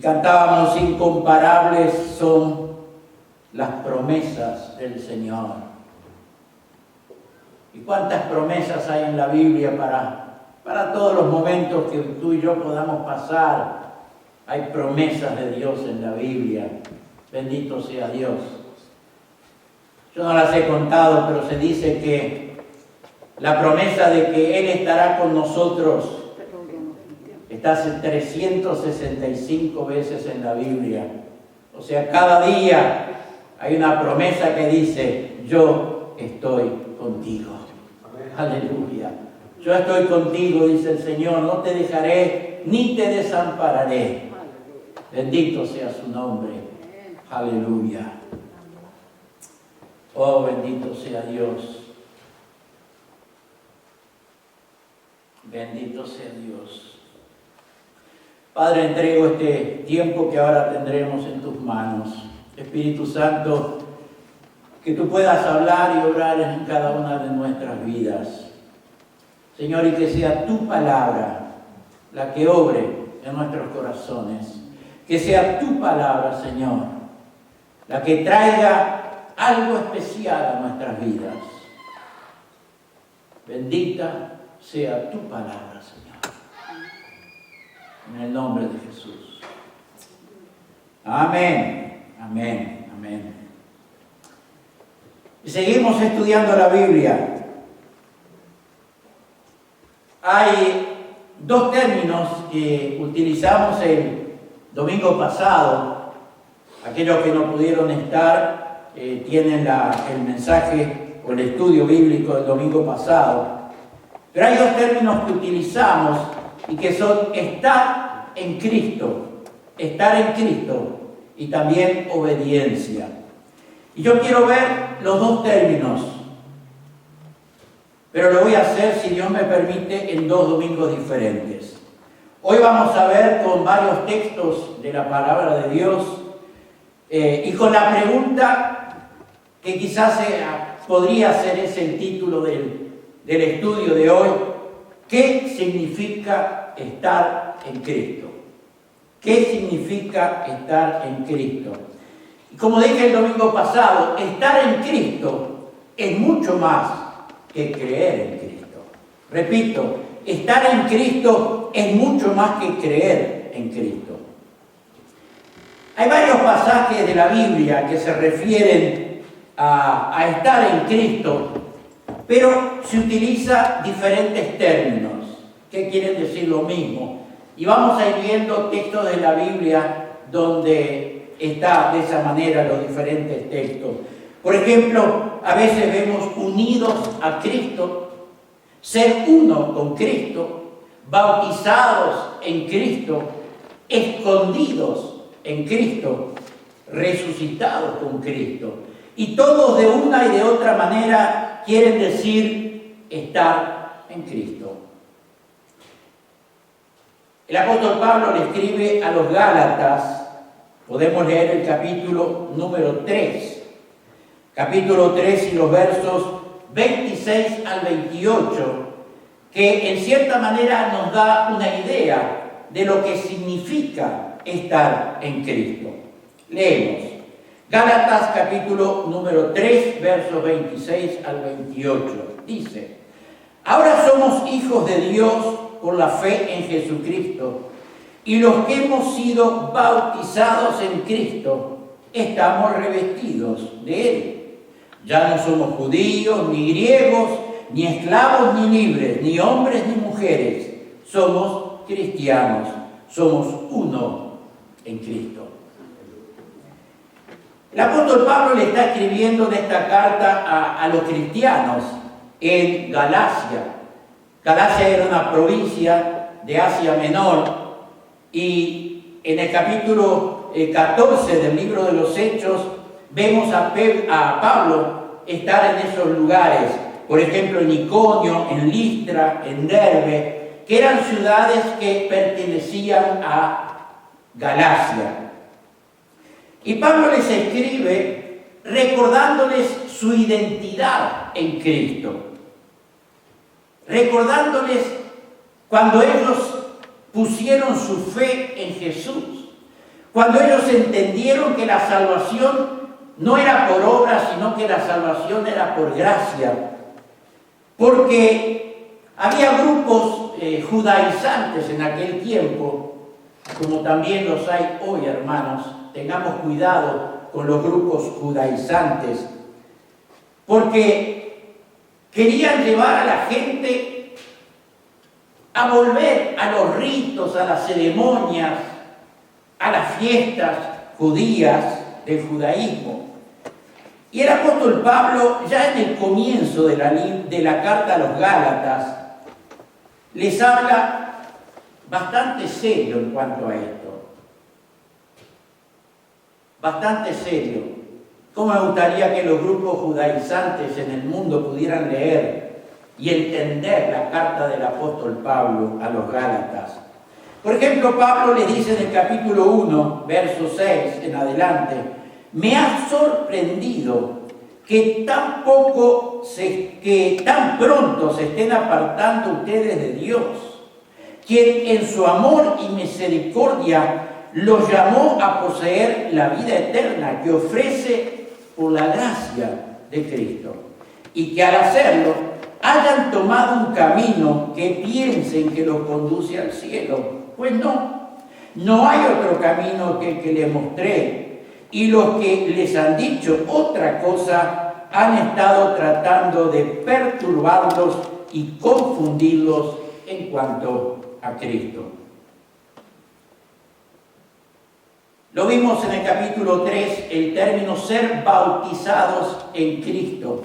cantábamos: incomparables son las promesas del Señor. ¿Y cuántas promesas hay en la Biblia para todos los momentos que tú y yo podamos pasar? Hay promesas de Dios en la Biblia. Bendito sea Dios. Yo no las he contado, pero se dice que la promesa de que Él estará con nosotros está 365 veces en la Biblia. O sea, cada día hay una promesa que dice: yo estoy contigo. Aleluya. Yo estoy contigo, dice el Señor, no te dejaré ni te desampararé. Bendito sea su nombre. Aleluya. Oh, bendito sea Dios. Bendito sea Dios. Padre, entrego este tiempo que ahora tendremos en tus manos. Espíritu Santo, que tú puedas hablar y obrar en cada una de nuestras vidas. Señor, y que sea tu palabra la que obre en nuestros corazones. Que sea tu palabra, Señor, la que traiga algo especial a nuestras vidas. Bendita sea tu palabra, Señor. En el nombre de Jesús. Amén, amén, amén. Y seguimos estudiando la Biblia. Hay dos términos que utilizamos el domingo pasado. Aquellos que no pudieron estar tienen el mensaje o el estudio bíblico del domingo pasado. Pero hay dos términos que utilizamos y que son estar en Cristo y también obediencia. Y yo quiero ver los dos términos, pero lo voy a hacer, si Dios me permite, en dos domingos diferentes. Hoy vamos a ver con varios textos de la palabra de Dios y con la pregunta que quizás podría ser ese el título del estudio de hoy: ¿qué significa estar en Cristo? ¿Qué significa estar en Cristo? Y como dije el domingo pasado, estar en Cristo es mucho más que creer en Cristo. Repito, estar en Cristo es mucho más que creer en Cristo. Hay varios pasajes de la Biblia que se refieren a estar en Cristo, pero se utiliza diferentes términos que quieren decir lo mismo. Y vamos a ir viendo textos de la Biblia donde está de esa manera los diferentes textos. Por ejemplo, a veces vemos unidos a Cristo, ser uno con Cristo, bautizados en Cristo, escondidos en Cristo, resucitados con Cristo. Y todos de una y de otra manera quieren decir estar en Cristo. El apóstol Pablo le escribe a los Gálatas, podemos leer el capítulo número 3. Capítulo 3 y los versos 26 al 28, que en cierta manera nos da una idea de lo que significa estar en Cristo. Leemos. Gálatas capítulo número 3, versos 26 al 28. Dice: ahora somos hijos de Dios por la fe en Jesucristo, y los que hemos sido bautizados en Cristo estamos revestidos de Él. Ya no somos judíos, ni griegos, ni esclavos, ni libres, ni hombres, ni mujeres. Somos cristianos, somos uno en Cristo. El apóstol Pablo le está escribiendo en esta carta a los cristianos en Galacia. Galacia era una provincia de Asia Menor, y en el capítulo 14 del libro de los Hechos vemos a Pablo estar en esos lugares, por ejemplo en Iconio, en Listra, en Derbe, que eran ciudades que pertenecían a Galacia. Y Pablo les escribe recordándoles su identidad en Cristo, recordándoles cuando ellos pusieron su fe en Jesús, Cuando ellos entendieron que la salvación no era por obra, sino que la salvación era por gracia. Porque había grupos judaizantes en aquel tiempo, como también los hay hoy, hermanos. Tengamos cuidado con los grupos judaizantes, porque querían llevar a la gente a volver a los ritos, a las ceremonias, a las fiestas judías del judaísmo. Y el apóstol Pablo, ya en el comienzo de la carta a los Gálatas, les habla bastante serio en cuanto a esto. Bastante serio. ¿Cómo me gustaría que los grupos judaizantes en el mundo pudieran leer y entender la carta del apóstol Pablo a los Gálatas? Por ejemplo, Pablo les dice en el capítulo 1, verso 6 en adelante: me ha sorprendido que tan pronto se estén apartando ustedes de Dios, quien en su amor y misericordia los llamó a poseer la vida eterna que ofrece por la gracia de Cristo, y que al hacerlo hayan tomado un camino que piensen que los conduce al cielo. Pues no hay otro camino que el que les mostré. Y los que les han dicho otra cosa han estado tratando de perturbarlos y confundirlos en cuanto a Cristo. Lo vimos en el capítulo 3, el término ser bautizados en Cristo,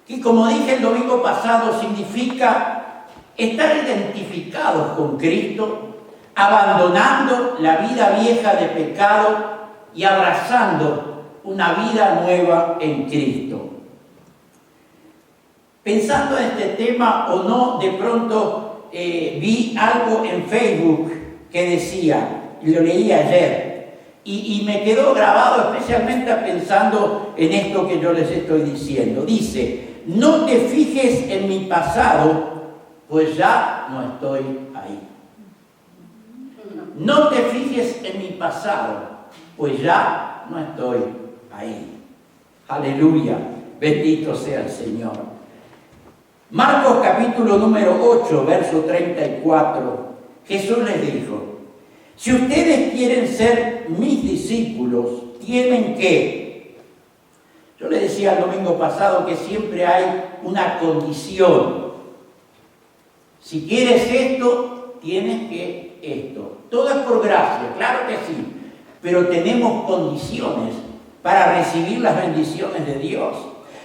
que como dije el domingo pasado significa estar identificados con Cristo, abandonando la vida vieja de pecado y abrazando una vida nueva en Cristo. Pensando en este tema o no, de pronto vi algo en Facebook que decía, y lo leí ayer, y me quedó grabado especialmente pensando en esto que yo les estoy diciendo. Dice: no te fijes en mi pasado, pues ya no estoy ahí. No te fijes en mi pasado, pues ya no estoy ahí. Aleluya, bendito sea el Señor. Marcos capítulo número 8, verso 34, Jesús les dijo: si ustedes quieren ser mis discípulos, tienen que... Yo les decía el domingo pasado que siempre hay una condición. Si quieres esto, tienes que esto. Todo es por gracia, claro que sí. Pero tenemos condiciones para recibir las bendiciones de Dios.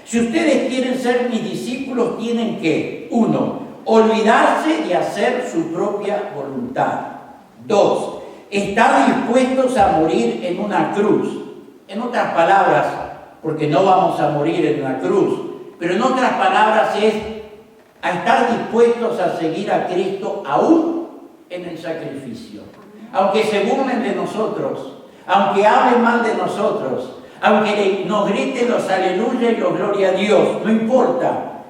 Si ustedes quieren ser mis discípulos, tienen que, 1, olvidarse de hacer su propia voluntad. 2, estar dispuestos a morir en una cruz. En otras palabras, porque no vamos a morir en una cruz, pero en otras palabras es a estar dispuestos a seguir a Cristo aún en el sacrificio. Aunque se burlen de nosotros, aunque hablen mal de nosotros, aunque nos griten los aleluya y los gloria a Dios, no importa,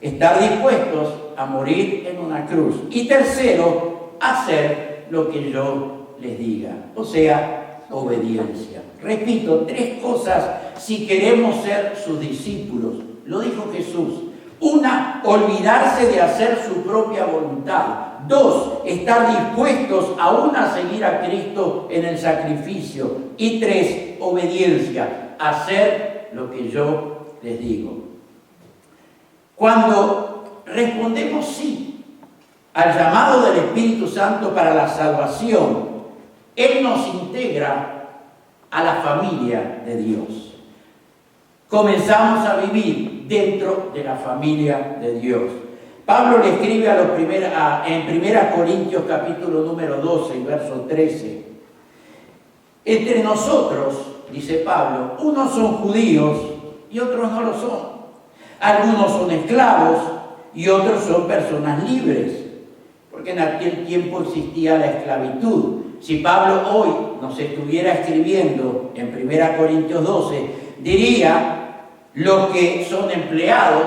estar dispuestos a morir en una cruz. Y tercero, hacer lo que yo les diga, o sea, obediencia. Repito, 3 cosas si queremos ser sus discípulos. Lo dijo Jesús. 1, olvidarse de hacer su propia voluntad. 2, estar dispuestos aún a seguir a Cristo en el sacrificio. Y 3, obediencia, hacer lo que yo les digo. Cuando respondemos sí al llamado del Espíritu Santo para la salvación, Él nos integra a la familia de Dios. Comenzamos a vivir dentro de la familia de Dios. Pablo le escribe en 1 Corintios capítulo número 12, verso 13. Entre nosotros, dice Pablo, unos son judíos y otros no lo son. Algunos son esclavos y otros son personas libres, porque en aquel tiempo existía la esclavitud. Si Pablo hoy nos estuviera escribiendo en 1 Corintios 12, diría los que son empleados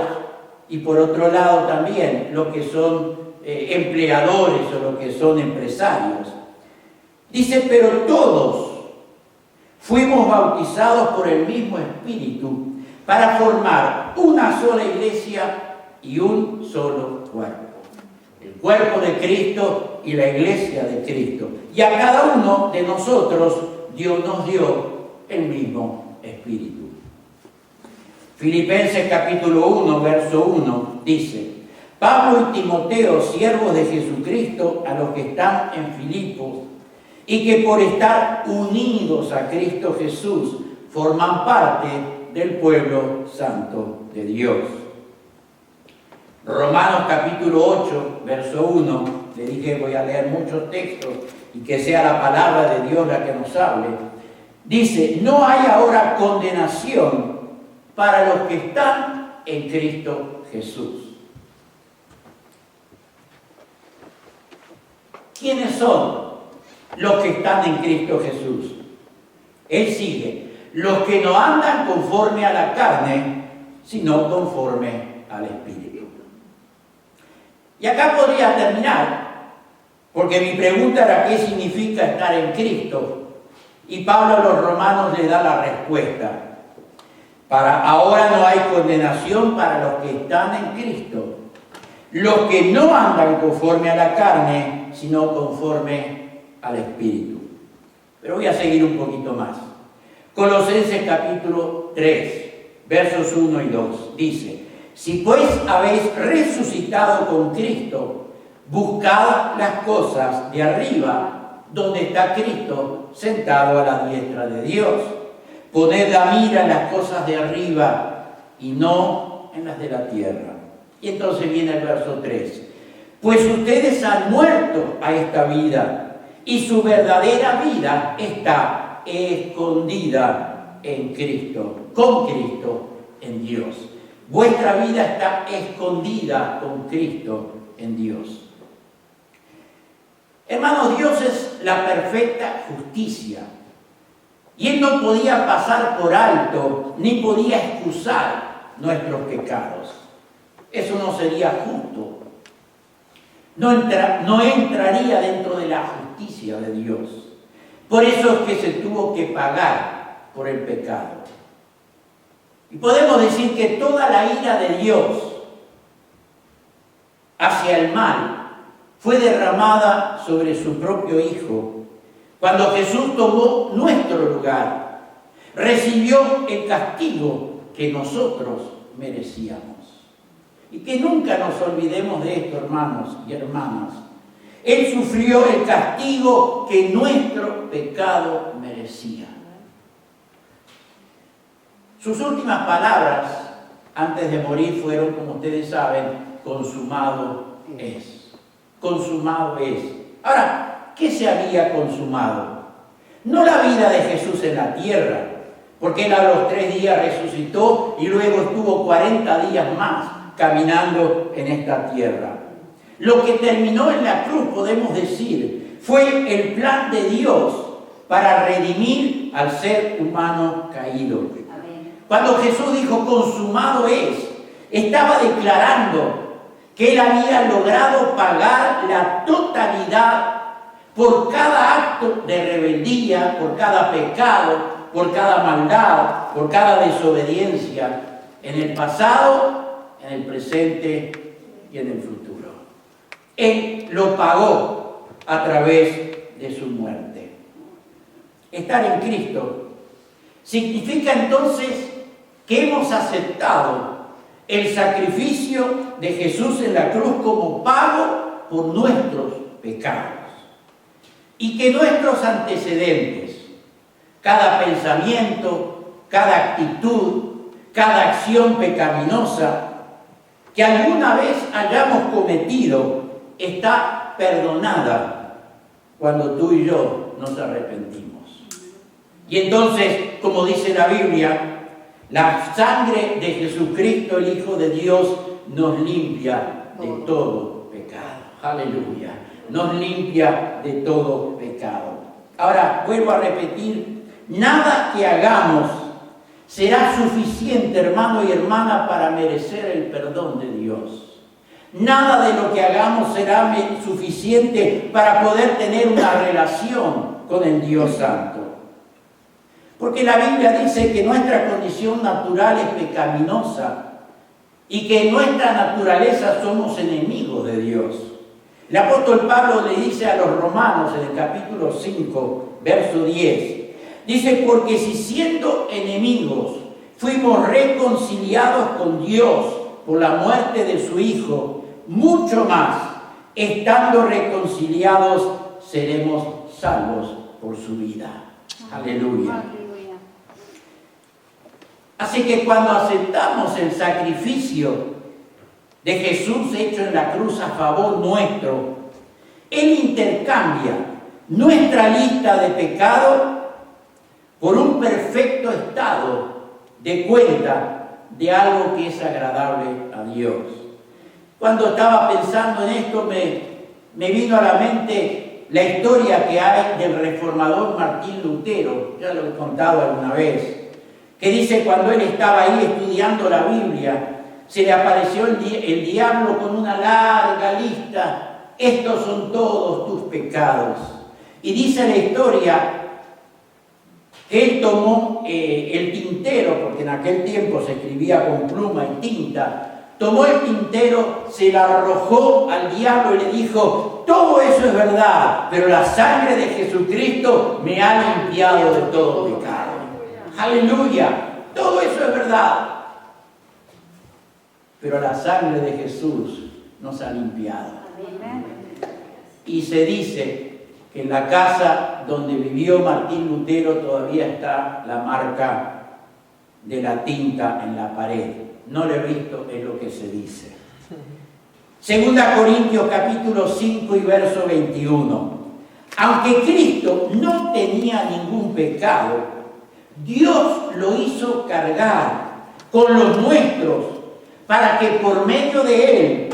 y por otro lado también los que son empleadores o los que son empresarios. Dice, pero todos fuimos bautizados por el mismo Espíritu para formar una sola iglesia y un solo cuerpo. El cuerpo de Cristo y la iglesia de Cristo. Y a cada uno de nosotros Dios nos dio el mismo Espíritu. Filipenses capítulo 1, verso 1 dice: Pablo y Timoteo, siervos de Jesucristo, a los que están en Filipos, y que por estar unidos a Cristo Jesús forman parte del pueblo santo de Dios. Romanos capítulo 8, verso 1, le dije voy a leer muchos textos y que sea la palabra de Dios la que nos hable. Dice: no hay ahora condenación para los que están en Cristo Jesús. ¿Quiénes son los que están en Cristo Jesús? Él sigue: los que no andan conforme a la carne, sino conforme al Espíritu. Y acá podría terminar, porque mi pregunta era ¿qué significa estar en Cristo? Y Pablo a los romanos le da la respuesta. Ahora no hay condenación para los que están en Cristo, los que no andan conforme a la carne, sino conforme al Espíritu. Pero voy a seguir un poquito más. Colosenses capítulo 3, versos 1 y 2, dice: si pues habéis resucitado con Cristo, buscad las cosas de arriba, donde está Cristo sentado a la diestra de Dios. Poned la mira en las cosas de arriba y no en las de la tierra. Y entonces viene el verso 3. Pues ustedes han muerto a esta vida y su verdadera vida está escondida en Cristo, con Cristo en Dios. Vuestra vida está escondida con Cristo en Dios. Hermanos, Dios es la perfecta justicia. Y Él no podía pasar por alto, ni podía excusar nuestros pecados. Eso no sería justo. No entraría dentro de la justicia de Dios. Por eso es que se tuvo que pagar por el pecado. Y podemos decir que toda la ira de Dios hacia el mal fue derramada sobre su propio Hijo. Cuando Jesús tomó nuestro lugar, recibió el castigo que nosotros merecíamos. Y que nunca nos olvidemos de esto, hermanos y hermanas. Él sufrió el castigo que nuestro pecado merecía. Sus últimas palabras antes de morir fueron, como ustedes saben, consumado es. Consumado es. Ahora, ¿qué se había consumado? No la vida de Jesús en la tierra, porque Él a los 3 días resucitó y luego estuvo 40 días más caminando en esta tierra. Lo que terminó en la cruz, podemos decir, fue el plan de Dios para redimir al ser humano caído. Amén. Cuando Jesús dijo consumado es, estaba declarando que Él había logrado pagar la totalidad por cada acto de rebeldía, por cada pecado, por cada maldad, por cada desobediencia, en el pasado, en el presente y en el futuro. Él lo pagó a través de su muerte. Estar en Cristo significa entonces que hemos aceptado el sacrificio de Jesús en la cruz como pago por nuestros pecados. Y que nuestros antecedentes, cada pensamiento, cada actitud, cada acción pecaminosa que alguna vez hayamos cometido, está perdonada cuando tú y yo nos arrepentimos. Y entonces, como dice la Biblia, la sangre de Jesucristo, el Hijo de Dios, nos limpia de todo pecado. Aleluya. Nos limpia de todo pecado. Ahora, vuelvo a repetir, nada que hagamos será suficiente, hermano y hermana, para merecer el perdón de Dios. Nada de lo que hagamos será suficiente para poder tener una relación con el Dios Santo. Porque la Biblia dice que nuestra condición natural es pecaminosa y que en nuestra naturaleza somos enemigos de Dios. El apóstol Pablo le dice a los romanos en el capítulo 5, verso 10, dice, porque si siendo enemigos fuimos reconciliados con Dios por la muerte de su Hijo, mucho más, estando reconciliados, seremos salvos por su vida. Aleluya. Así que cuando aceptamos el sacrificio de Jesús hecho en la cruz a favor nuestro, Él intercambia nuestra lista de pecado por un perfecto estado de cuenta de algo que es agradable a Dios. Cuando estaba pensando en esto me vino a la mente la historia que hay del reformador Martín Lutero, ya lo he contado alguna vez, que dice cuando él estaba ahí estudiando la Biblia, se le apareció el diablo con una larga lista, estos son todos tus pecados. Y dice la historia que él tomó el tintero, porque en aquel tiempo se escribía con pluma y tinta, tomó el tintero, se lo arrojó al diablo y le dijo, todo eso es verdad, pero la sangre de Jesucristo me ha limpiado de todo pecado. Aleluya, todo eso es verdad, pero la sangre de Jesús nos ha limpiado. Y se dice que en la casa donde vivió Martín Lutero todavía está la marca de la tinta en la pared. No lo he visto, es lo que se dice. Segunda Corintios capítulo 5 y verso 21. Aunque Cristo no tenía ningún pecado, Dios lo hizo cargar con los nuestros para que por medio de Él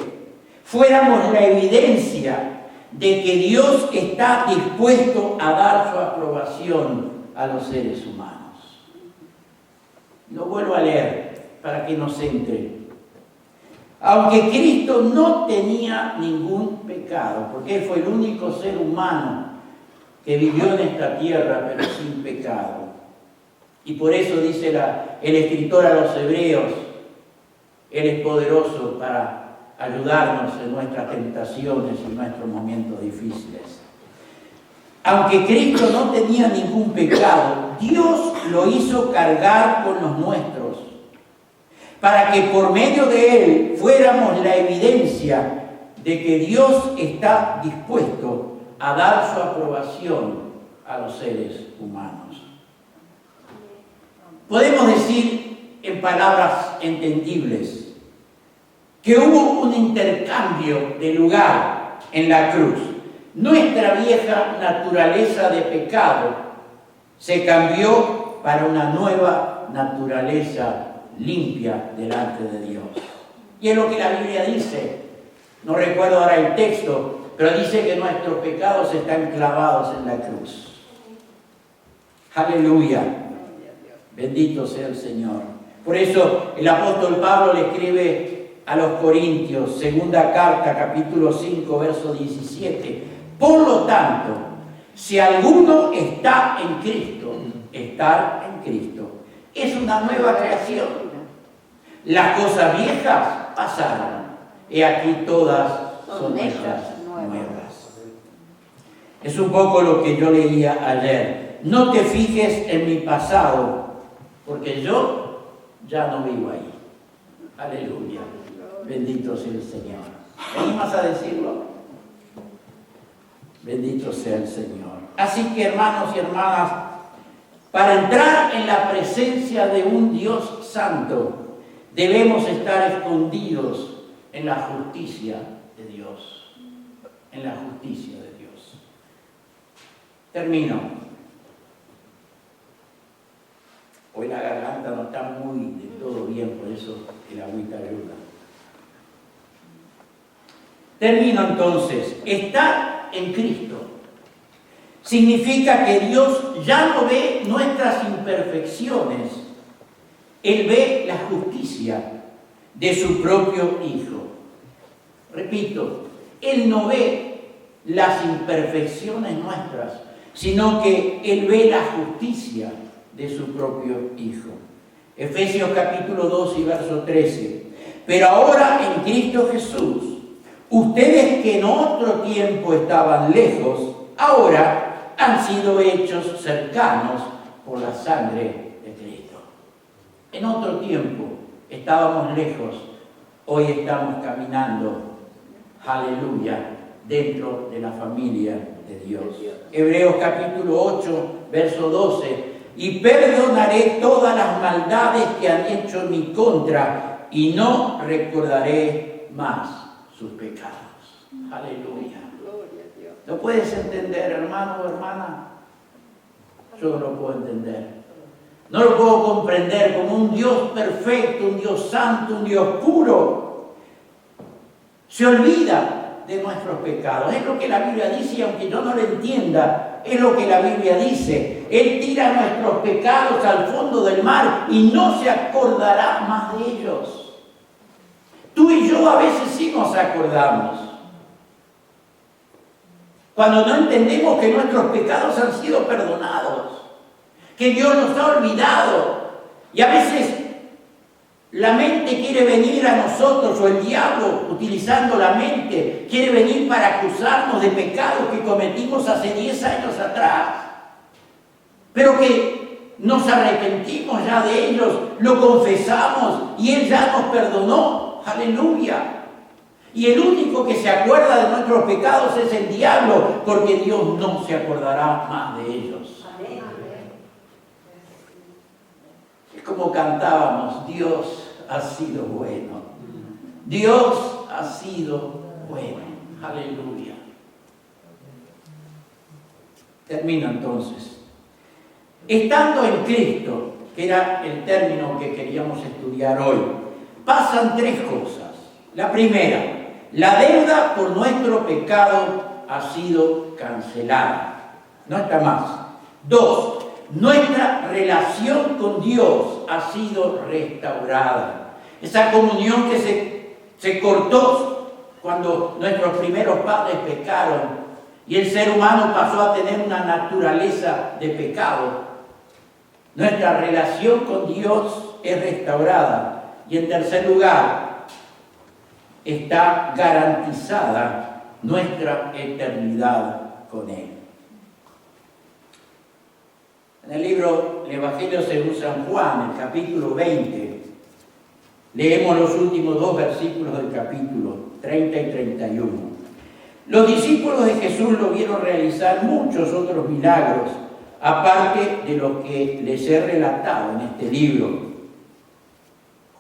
fuéramos la evidencia de que Dios está dispuesto a dar su aprobación a los seres humanos. Lo vuelvo a leer para que nos entre. Aunque Cristo no tenía ningún pecado, porque Él fue el único ser humano que vivió en esta tierra, pero sin pecado. Y por eso dice el escritor a los Hebreos, Él es poderoso para ayudarnos en nuestras tentaciones y nuestros momentos difíciles. Aunque Cristo no tenía ningún pecado, Dios lo hizo cargar con los nuestros, para que por medio de Él fuéramos la evidencia de que Dios está dispuesto a dar su aprobación a los seres humanos. Podemos decir en palabras entendibles que hubo un intercambio de lugar en la cruz. Nuestra vieja naturaleza de pecado se cambió para una nueva naturaleza limpia delante de Dios. Y es lo que la Biblia dice. No recuerdo ahora el texto, pero dice que nuestros pecados están clavados en la cruz. Aleluya. Bendito sea el Señor. Por eso el apóstol Pablo le escribe a los Corintios, segunda carta, capítulo 5, verso 17. Por lo tanto, si alguno está en Cristo, estar en Cristo es una nueva creación. Las cosas viejas pasaron, y aquí todas son hechas nuevas. Es un poco lo que yo leía ayer. No te fijes en mi pasado, porque yo ya no vivo ahí. Aleluya. Bendito sea el Señor. ¿Venimos a decirlo? Bendito sea el Señor. Así que, hermanos y hermanas, para entrar en la presencia de un Dios santo, debemos estar escondidos en la justicia de Dios. En la justicia de Dios. Termino. Hoy la garganta no está muy de todo bien, por eso el agüita ayuda. Termino entonces. Estar en Cristo significa que Dios ya no ve nuestras imperfecciones. Él ve la justicia de su propio Hijo. Repito, Él no ve las imperfecciones nuestras, sino que Él ve la justicia de su propio Hijo. Efesios capítulo 2 y verso 13. Pero ahora en Cristo Jesús, ustedes que en otro tiempo estaban lejos, ahora han sido hechos cercanos por la sangre de Cristo. En otro tiempo estábamos lejos, hoy estamos caminando, aleluya, dentro de la familia de Dios. Hebreos capítulo 8, verso 12. Y perdonaré todas las maldades que han hecho en mi contra y no recordaré más sus pecados. Aleluya. ¿Lo puedes entender, hermano o hermana? Yo no lo puedo entender. No lo puedo comprender como un Dios perfecto, un Dios santo, un Dios puro. Se olvida de nuestros pecados. Es lo que la Biblia dice, y aunque yo no lo entienda, es lo que la Biblia dice. Él tira nuestros pecados al fondo del mar y no se acordará más de ellos. Tú y yo a veces sí nos acordamos. Cuando no entendemos que nuestros pecados han sido perdonados, que Dios nos ha olvidado. Y a veces la mente quiere venir a nosotros, o el diablo, utilizando la mente, quiere venir para acusarnos de pecados que cometimos hace 10 años atrás. Pero que nos arrepentimos ya de ellos, lo confesamos y Él ya nos perdonó. Aleluya. Y el único que se acuerda de nuestros pecados es el diablo, porque Dios no se acordará más de ellos. Amén. Es como cantábamos, Dios ha sido bueno. Dios ha sido bueno. Aleluya. Termino entonces. Estando en Cristo, que era el término que queríamos estudiar hoy, pasan 3 cosas. La primera, la deuda por nuestro pecado ha sido cancelada. No está más. 2, nuestra relación con Dios ha sido restaurada. Esa comunión que se cortó cuando nuestros primeros padres pecaron y el ser humano pasó a tener una naturaleza de pecado. Nuestra relación con Dios es restaurada. Y en tercer lugar, está garantizada nuestra eternidad con Él. En el libro El Evangelio según San Juan, el capítulo 20, leemos los últimos 2 versículos del capítulo, 30 y 31. Los discípulos de Jesús lo vieron realizar muchos otros milagros, aparte de los que les he relatado en este libro.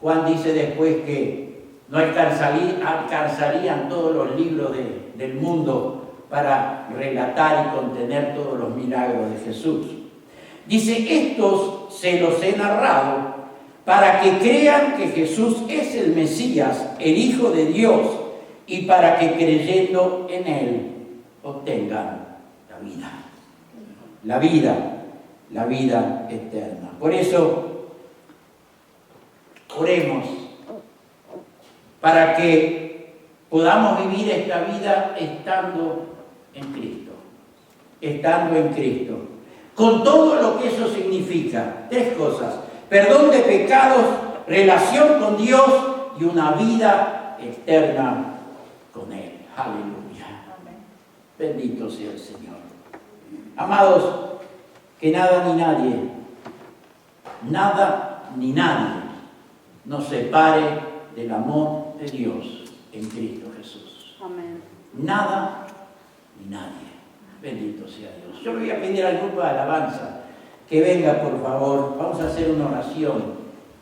Juan dice después que no alcanzarían todos los libros del mundo para relatar y contener todos los milagros de Jesús. Dice, estos se los he narrado para que crean que Jesús es el Mesías, el Hijo de Dios, y para que creyendo en Él obtengan la vida eterna. Por eso, oremos para que podamos vivir esta vida estando en Cristo, con todo lo que eso significa. 3 cosas: perdón de pecados, relación con Dios y una vida eterna con Él. Aleluya. Bendito sea el Señor. Amados, que nada ni nadie nos separe del amor de Dios en Cristo Jesús. Amén. Nada ni nadie. Bendito sea Dios. Yo le voy a pedir al grupo de alabanza que venga, por favor. Vamos a hacer una oración.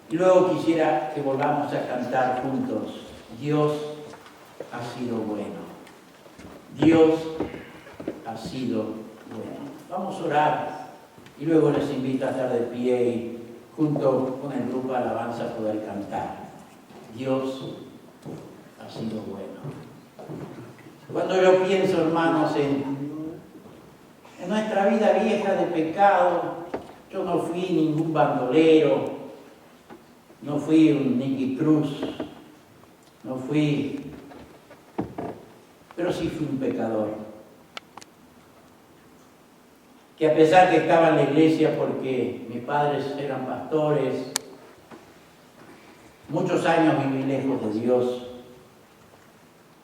Y luego quisiera que volvamos a cantar juntos. Dios ha sido bueno. Dios ha sido bueno. Vamos a orar. Y luego les invito a estar de pie y junto con el grupo de alabanza poder cantar. Dios ha sido bueno. Cuando yo pienso, hermanos, en nuestra vida vieja de pecado, yo no fui ningún bandolero, no fui un Nicky Cruz, pero sí fui un pecador que a pesar que estaba en la iglesia porque mis padres eran pastores, muchos años viví lejos de Dios,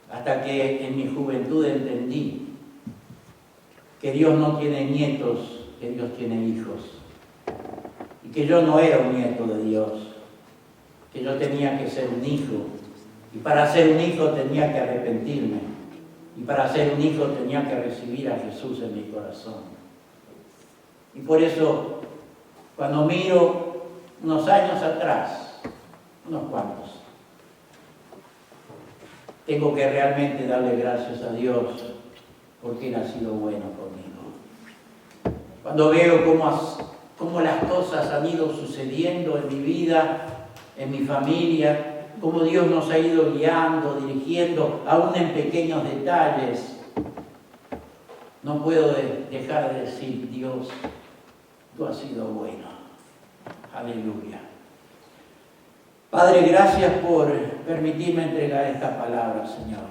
hasta que en mi juventud entendí que Dios no tiene nietos, que Dios tiene hijos, y que yo no era un nieto de Dios, que yo tenía que ser un hijo, y para ser un hijo tenía que arrepentirme, y para ser un hijo tenía que recibir a Jesús en mi corazón. Y por eso, cuando miro unos años atrás, unos cuantos, tengo que realmente darle gracias a Dios porque Él ha sido bueno conmigo. Cuando veo cómo las cosas han ido sucediendo en mi vida, en mi familia, cómo Dios nos ha ido guiando, dirigiendo, aún en pequeños detalles, no puedo dejar de decir, Dios, tú has sido bueno. Aleluya. Padre, gracias por permitirme entregar esta palabra, Señor.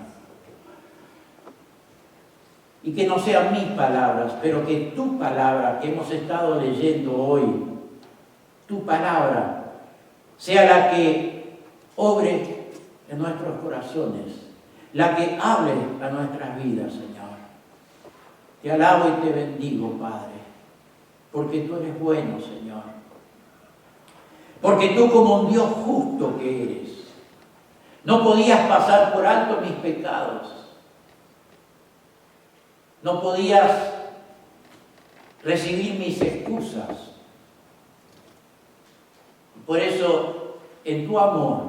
Y que no sean mis palabras, pero que tu palabra que hemos estado leyendo hoy, tu palabra, sea la que obre en nuestros corazones, la que hable a nuestras vidas, Señor. Te alabo y te bendigo, Padre, porque tú eres bueno, Señor. Porque tú, como un Dios justo que eres, no podías pasar por alto mis pecados. No podías recibir mis excusas. Por eso, en tu amor,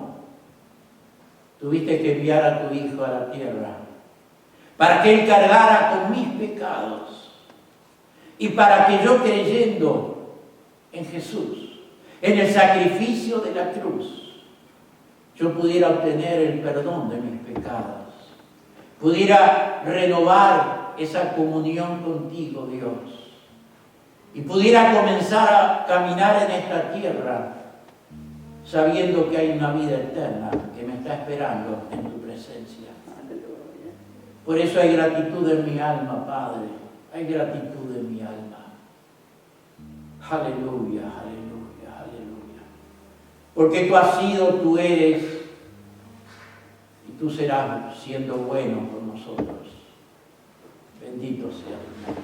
tuviste que enviar a tu Hijo a la tierra, para que Él cargara con mis pecados y para que yo, creyendo en Jesús, en el sacrificio de la cruz, yo pudiera obtener el perdón de mis pecados, pudiera renovar esa comunión contigo, Dios, y pudiera comenzar a caminar en esta tierra sabiendo que hay una vida eterna que me está esperando en tu presencia. Por eso hay gratitud en mi alma, Padre, hay gratitud en mi alma. Aleluya, aleluya, aleluya. Porque tú has sido, tú eres, y tú serás siendo bueno con nosotros. Bendito sea tu nombre.